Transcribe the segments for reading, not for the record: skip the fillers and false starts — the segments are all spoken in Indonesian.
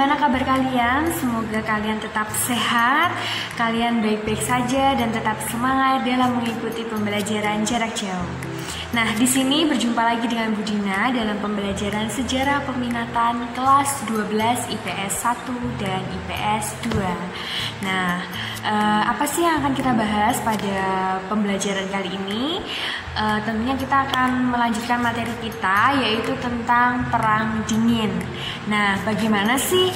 gimana kabar kalian? Semoga kalian tetap sehat, kalian baik-baik saja dan tetap semangat dalam mengikuti pembelajaran jarak jauh. Nah, di sini berjumpa lagi dengan Bu Dina dalam pembelajaran sejarah peminatan kelas 12 IPS 1 dan IPS 2. Nah, apa sih yang akan kita bahas pada pembelajaran kali ini? Tentunya kita akan melanjutkan materi kita, yaitu tentang Perang Dingin. Nah, bagaimana sih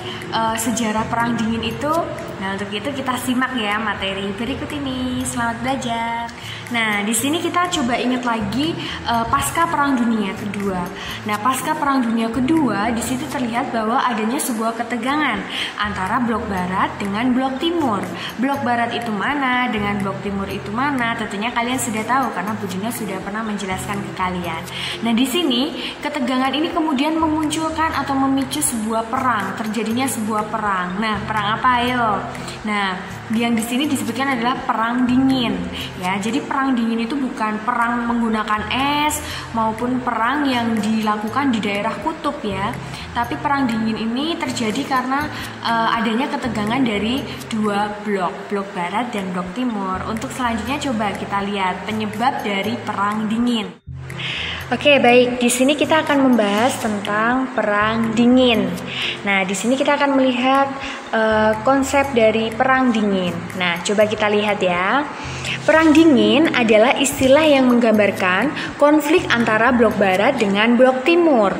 sejarah Perang Dingin itu? Nah, untuk itu kita simak ya materi berikut ini. Selamat belajar. Nah, di sini kita coba ingat lagi pasca Perang Dunia Kedua. Nah, pasca Perang Dunia Kedua di situ terlihat bahwa adanya sebuah ketegangan antara blok barat dengan blok timur. Blok barat itu mana dengan blok timur itu mana? Tentunya kalian sudah tahu karena Bu Dina sudah pernah menjelaskan ke kalian. Nah, di sini ketegangan ini kemudian memunculkan atau memicu sebuah perang, terjadinya sebuah perang. Nah, perang apa ayo? Nah, yang di sini disebutkan adalah Perang Dingin. Ya, jadi Perang Dingin itu bukan perang menggunakan es maupun perang yang dilakukan di daerah kutub ya. Tapi Perang Dingin ini terjadi karena adanya ketegangan dari dua blok barat dan blok timur. Untuk selanjutnya coba kita lihat penyebab dari Perang Dingin. Oke, baik. Di sini kita akan membahas tentang Perang Dingin. Nah, di sini kita akan melihat konsep dari Perang Dingin. Nah, coba kita lihat ya. Perang Dingin adalah istilah yang menggambarkan konflik antara blok barat dengan blok timur.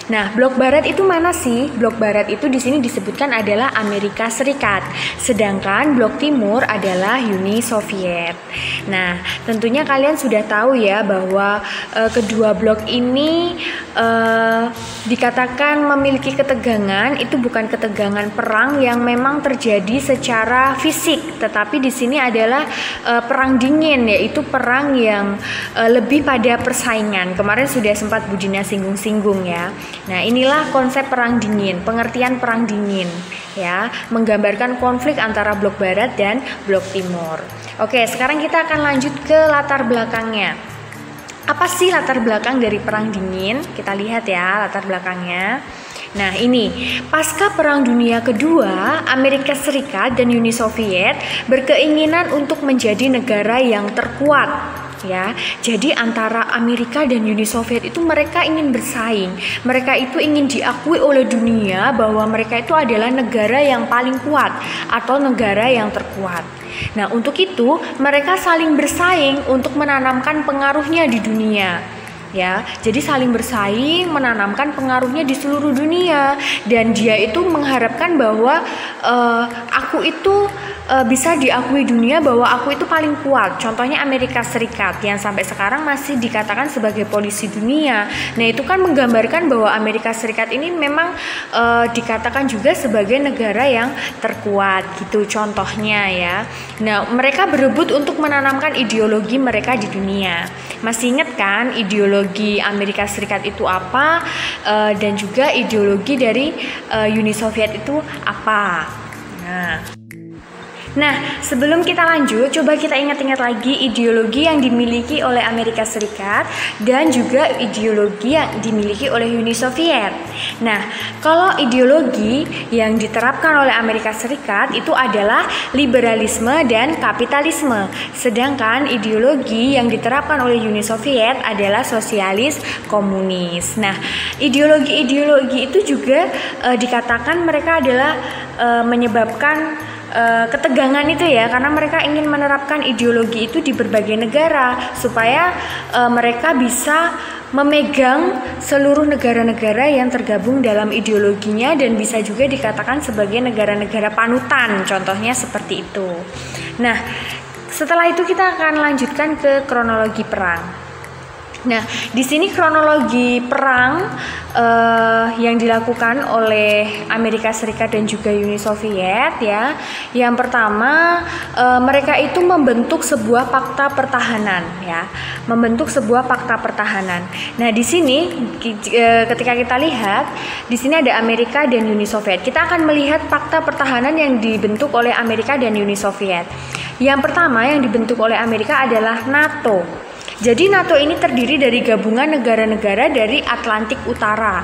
Nah, blok barat itu mana sih? Blok barat itu di sini disebutkan adalah Amerika Serikat, sedangkan blok timur adalah Uni Soviet. Nah, tentunya kalian sudah tahu ya bahwa kedua blok ini dikatakan memiliki ketegangan. Itu bukan ketegangan perang yang memang terjadi secara fisik, tetapi di sini adalah perang dingin, yaitu perang yang lebih pada persaingan. Kemarin sudah sempat Bu Dina singgung-singgung ya. Nah, inilah konsep Perang Dingin, pengertian Perang Dingin ya, menggambarkan konflik antara blok barat dan blok timur. Oke, sekarang kita akan lanjut ke latar belakangnya. Apa sih latar belakang dari Perang Dingin? Kita lihat ya latar belakangnya. Nah, ini pasca Perang Dunia Kedua, Amerika Serikat dan Uni Soviet berkeinginan untuk menjadi negara yang terkuat. Ya, jadi antara Amerika dan Uni Soviet itu mereka ingin bersaing. Mereka itu ingin diakui oleh dunia bahwa mereka itu adalah negara yang paling kuat atau negara yang terkuat. Nah, untuk itu mereka saling bersaing untuk menanamkan pengaruhnya di dunia. Ya, jadi saling bersaing menanamkan pengaruhnya di seluruh dunia, dan dia itu mengharapkan bahwa aku itu bisa diakui dunia bahwa aku itu paling kuat. Contohnya Amerika Serikat yang sampai sekarang masih dikatakan sebagai polisi dunia. Nah, itu kan menggambarkan bahwa Amerika Serikat ini memang dikatakan juga sebagai negara yang terkuat gitu contohnya ya. Nah, mereka berebut untuk menanamkan ideologi mereka di dunia. Masih ingat kan ideologi Amerika Serikat itu apa, dan juga ideologi dari Uni Soviet itu apa? Nah, sebelum kita lanjut, coba kita ingat-ingat lagi ideologi yang dimiliki oleh Amerika Serikat dan juga ideologi yang dimiliki oleh Uni Soviet. Nah, kalau ideologi yang diterapkan oleh Amerika Serikat itu adalah liberalisme dan kapitalisme, sedangkan ideologi yang diterapkan oleh Uni Soviet adalah sosialis komunis. Nah, ideologi-ideologi itu juga dikatakan mereka adalah menyebabkan ketegangan itu ya, karena mereka ingin menerapkan ideologi itu di berbagai negara supaya mereka bisa memegang seluruh negara-negara yang tergabung dalam ideologinya dan bisa juga dikatakan sebagai negara-negara panutan, contohnya seperti itu. Nah, setelah itu kita akan lanjutkan ke kronologi perang. Nah, di sini kronologi perang yang dilakukan oleh Amerika Serikat dan juga Uni Soviet ya. Yang pertama, mereka itu membentuk sebuah fakta pertahanan ya. Membentuk sebuah fakta pertahanan. Nah, di sini ketika kita lihat, di sini ada Amerika dan Uni Soviet. Kita akan melihat fakta pertahanan yang dibentuk oleh Amerika dan Uni Soviet. Yang pertama yang dibentuk oleh Amerika adalah NATO. Jadi NATO ini terdiri dari gabungan negara-negara dari Atlantik Utara.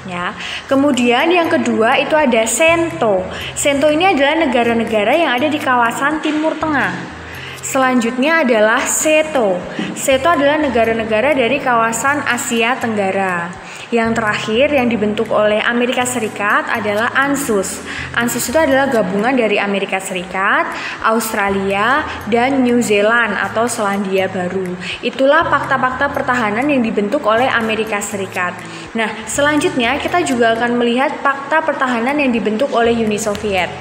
ya. Kemudian yang kedua itu ada CENTO. CENTO ini adalah negara-negara yang ada di kawasan Timur Tengah. Selanjutnya adalah SETO. SETO adalah negara-negara dari kawasan Asia Tenggara. Yang terakhir yang dibentuk oleh Amerika Serikat adalah ANZUS. ANZUS itu adalah gabungan dari Amerika Serikat, Australia, dan New Zealand atau Selandia Baru. Itulah fakta-fakta pertahanan yang dibentuk oleh Amerika Serikat. Nah, selanjutnya kita juga akan melihat fakta pertahanan yang dibentuk oleh Uni Soviet.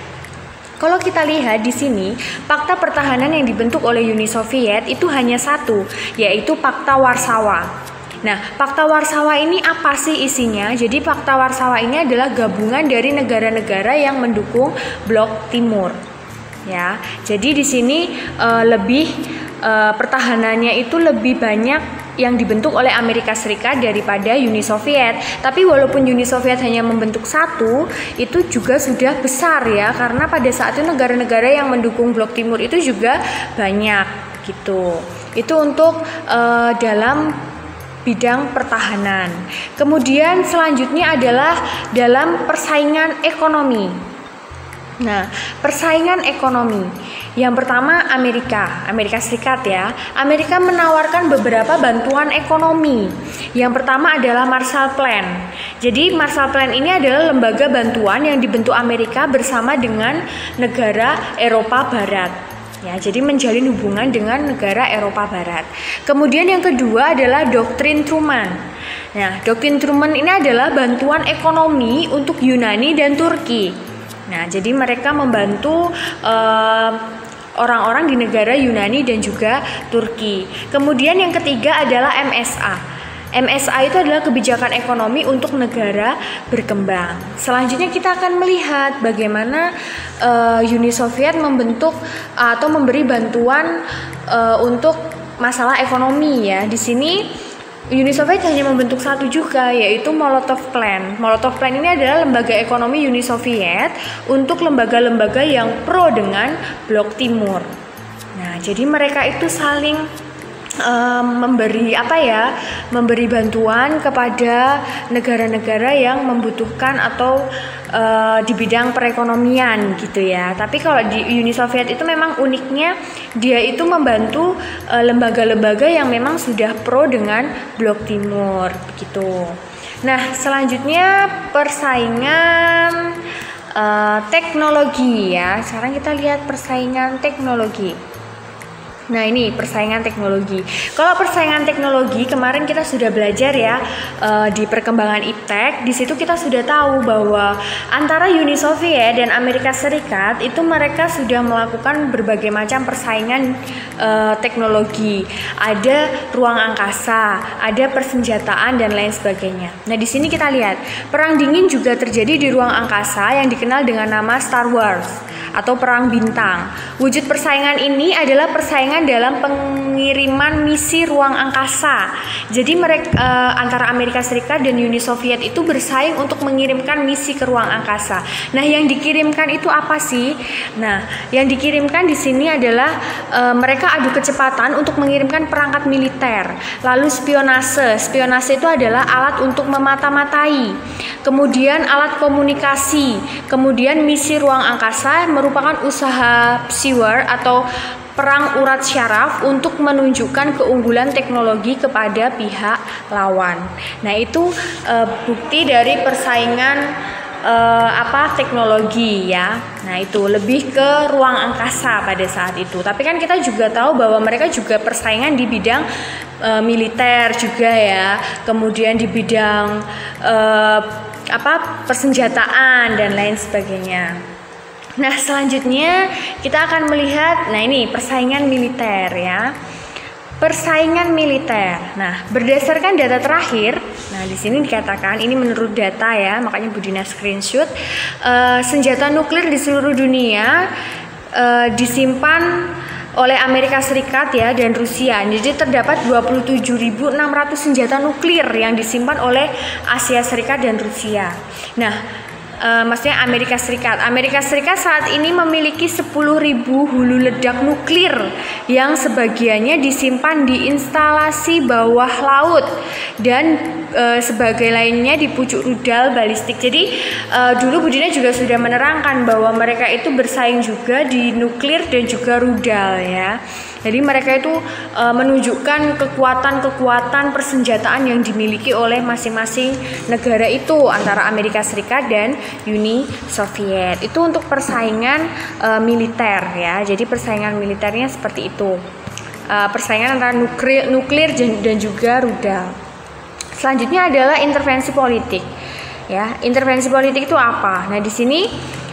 Kalau kita lihat di sini, fakta pertahanan yang dibentuk oleh Uni Soviet itu hanya satu, yaitu Fakta Warsawa. Nah, Fakta Warsawa ini apa sih isinya? Jadi Fakta Warsawa ini adalah gabungan dari negara-negara yang mendukung Blok Timur. Ya, jadi di sini pertahanannya itu lebih banyak yang dibentuk oleh Amerika Serikat daripada Uni Soviet. Tapi walaupun Uni Soviet hanya membentuk satu, itu juga sudah besar ya, karena pada saat itu negara-negara yang mendukung Blok Timur itu juga banyak gitu. Itu untuk dalam bidang pertahanan. Kemudian selanjutnya adalah dalam persaingan ekonomi. Nah, persaingan ekonomi. Yang pertama Amerika Serikat ya. Amerika menawarkan beberapa bantuan ekonomi. Yang pertama adalah Marshall Plan. Jadi Marshall Plan ini adalah lembaga bantuan yang dibentuk Amerika bersama dengan negara Eropa Barat. Ya, jadi menjalin hubungan dengan negara Eropa Barat. Kemudian yang kedua adalah Doktrin Truman. Nah, Doktrin Truman ini adalah bantuan ekonomi untuk Yunani dan Turki. Nah, jadi mereka membantu orang-orang di negara Yunani dan juga Turki. Kemudian yang ketiga adalah MSA. MSA itu adalah kebijakan ekonomi untuk negara berkembang. Selanjutnya kita akan melihat bagaimana Uni Soviet membentuk atau memberi bantuan untuk masalah ekonomi ya. Di sini Uni Soviet hanya membentuk satu juga, yaitu Molotov Plan. Molotov Plan ini adalah lembaga ekonomi Uni Soviet untuk lembaga-lembaga yang pro dengan Blok Timur. Nah, jadi mereka itu saling memberi bantuan kepada negara-negara yang membutuhkan atau di bidang perekonomian gitu ya. Tapi kalau di Uni Soviet itu memang uniknya dia itu membantu lembaga-lembaga yang memang sudah pro dengan Blok Timur gitu. Nah, selanjutnya persaingan teknologi ya. Sekarang kita lihat persaingan teknologi. Nah, ini persaingan teknologi. Kalau persaingan teknologi kemarin kita sudah belajar ya di perkembangan iptek. Di situ kita sudah tahu bahwa antara Uni Soviet dan Amerika Serikat itu mereka sudah melakukan berbagai macam persaingan teknologi. Ada ruang angkasa, ada persenjataan dan lain sebagainya. Nah, di sini kita lihat perang dingin juga terjadi di ruang angkasa yang dikenal dengan nama Star Wars atau perang bintang. Wujud persaingan ini adalah persaingan dalam pengiriman misi ruang angkasa. Jadi mereka antara Amerika Serikat dan Uni Soviet itu bersaing untuk mengirimkan misi ke ruang angkasa. Nah, yang dikirimkan itu apa sih? Nah, yang dikirimkan di sini adalah mereka adu kecepatan untuk mengirimkan perangkat militer. Lalu spionase. Spionase itu adalah alat untuk memata-matai. Kemudian alat komunikasi. Kemudian misi ruang angkasa merupakan usaha psywar atau perang urat syaraf untuk menunjukkan keunggulan teknologi kepada pihak lawan. Nah, itu bukti dari persaingan teknologi ya. Nah, itu lebih ke ruang angkasa pada saat itu. Tapi kan kita juga tahu bahwa mereka juga persaingan di bidang militer juga ya. Kemudian di bidang persenjataan dan lain sebagainya. Nah, selanjutnya kita akan melihat, nah ini persaingan militer ya. Persaingan militer. Nah, berdasarkan data terakhir, nah di sini dikatakan ini menurut data ya, makanya Bu Dina screenshot, senjata nuklir di seluruh dunia disimpan oleh Amerika Serikat ya dan Rusia. Jadi terdapat 27.600 senjata nuklir yang disimpan oleh Asia Serikat dan Rusia. Nah, maksudnya Amerika Serikat. Amerika Serikat saat ini memiliki 10.000 hulu ledak nuklir yang sebagiannya disimpan di instalasi bawah laut dan sebagai lainnya di pucuk rudal balistik. Jadi dulu Bu Dina juga sudah menerangkan bahwa mereka itu bersaing juga di nuklir dan juga rudal ya. Jadi mereka itu menunjukkan kekuatan persenjataan yang dimiliki oleh masing-masing negara itu antara Amerika Serikat dan Uni Soviet. Itu untuk persaingan militer ya. Jadi persaingan militernya seperti itu. Persaingan antara nuklir dan juga rudal. Selanjutnya adalah intervensi politik. Ya, intervensi politik itu apa? Nah, di sini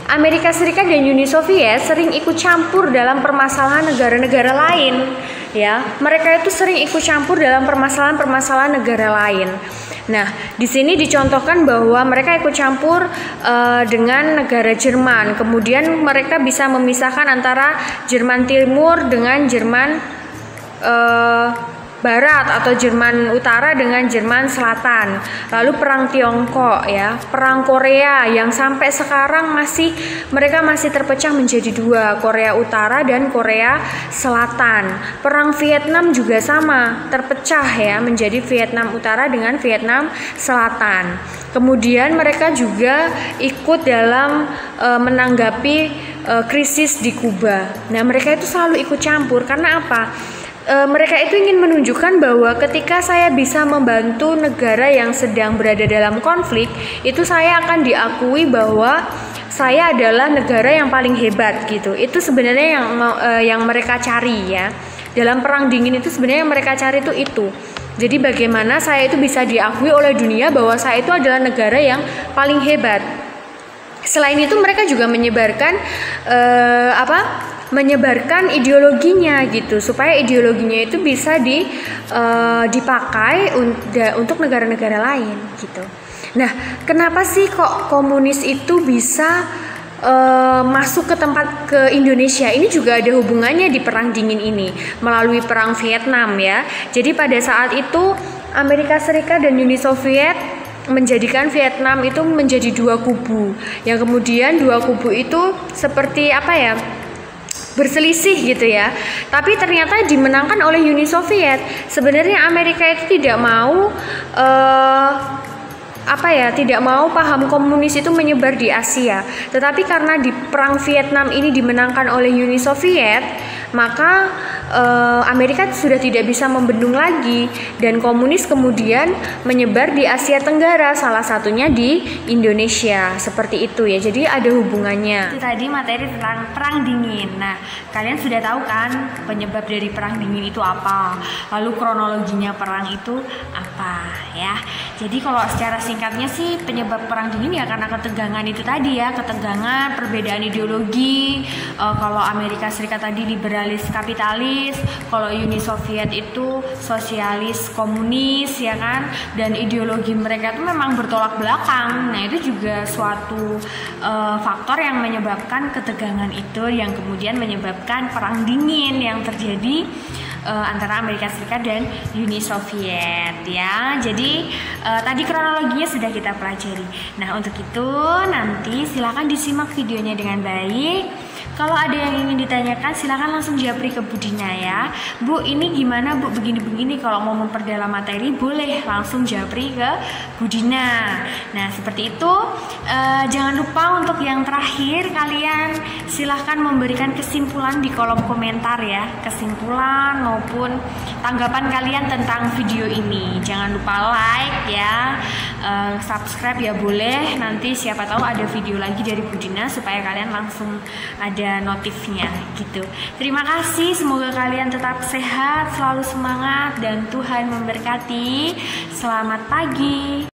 Amerika Serikat dan Uni Soviet sering ikut campur dalam permasalahan negara-negara lain. Ya, mereka itu sering ikut campur dalam permasalahan negara lain. Nah, di sini dicontohkan bahwa mereka ikut campur dengan negara Jerman. Kemudian mereka bisa memisahkan antara Jerman Timur dengan Jerman Barat atau Jerman Utara dengan Jerman Selatan. Lalu perang Tiongkok ya, perang Korea yang sampai sekarang mereka masih terpecah menjadi dua, Korea Utara dan Korea Selatan. Perang Vietnam juga sama, terpecah ya menjadi Vietnam Utara dengan Vietnam Selatan. Kemudian mereka juga ikut dalam menanggapi krisis di Kuba. Nah, mereka itu selalu ikut campur karena apa? Mereka itu ingin menunjukkan bahwa ketika saya bisa membantu negara yang sedang berada dalam konflik, itu saya akan diakui bahwa saya adalah negara yang paling hebat gitu. Itu sebenarnya yang mereka cari ya. Dalam perang dingin itu sebenarnya yang mereka cari itu. Jadi bagaimana saya itu bisa diakui oleh dunia bahwa saya itu adalah negara yang paling hebat. Selain itu mereka juga menyebarkan ideologinya gitu, supaya ideologinya itu bisa dipakai untuk negara-negara lain gitu. Nah, kenapa sih kok komunis itu bisa masuk ke Indonesia? Ini juga ada hubungannya di perang dingin ini melalui perang Vietnam ya. Jadi pada saat itu Amerika Serikat dan Uni Soviet menjadikan Vietnam itu menjadi dua kubu, yang kemudian dua kubu itu seperti berselisih gitu ya. Tapi ternyata dimenangkan oleh Uni Soviet. Sebenarnya Amerika itu tidak mau paham komunis itu menyebar di Asia. Tetapi karena di perang Vietnam ini dimenangkan oleh Uni Soviet, maka Amerika sudah tidak bisa membendung lagi dan komunis kemudian menyebar di Asia Tenggara, salah satunya di Indonesia. Seperti itu ya. Jadi ada hubungannya. Itu tadi materi tentang perang dingin. Nah, kalian sudah tahu kan penyebab dari perang dingin itu apa? Lalu kronologinya perang itu apa ya? Jadi kalau secara singkatnya sih penyebab perang dingin ya karena ketegangan itu tadi ya, ketegangan, perbedaan ideologi. Kalau Amerika Serikat tadi liberalis kapitalis, kalau Uni Soviet itu sosialis komunis ya kan, dan ideologi mereka itu memang bertolak belakang. Nah, itu juga suatu faktor yang menyebabkan ketegangan itu, yang kemudian menyebabkan perang dingin yang terjadi antara Amerika Serikat dan Uni Soviet ya. Jadi tadi kronologinya sudah kita pelajari. Nah, untuk itu nanti silakan disimak videonya dengan baik. Kalau ada yang ingin ditanyakan silakan langsung japri ke Bu Dina ya. Bu, ini gimana Bu, begini-begini, kalau mau memperdalam materi boleh langsung japri ke Bu Dina. Nah, seperti itu. Jangan lupa untuk yang terakhir, kalian silahkan memberikan kesimpulan di kolom komentar ya, kesimpulan maupun tanggapan kalian tentang video ini. Jangan lupa like ya, subscribe ya boleh, nanti siapa tahu ada video lagi dari Bu Dina supaya kalian langsung ada notifnya gitu. Terima kasih, semoga kalian tetap sehat, selalu semangat, dan Tuhan memberkati. Selamat pagi.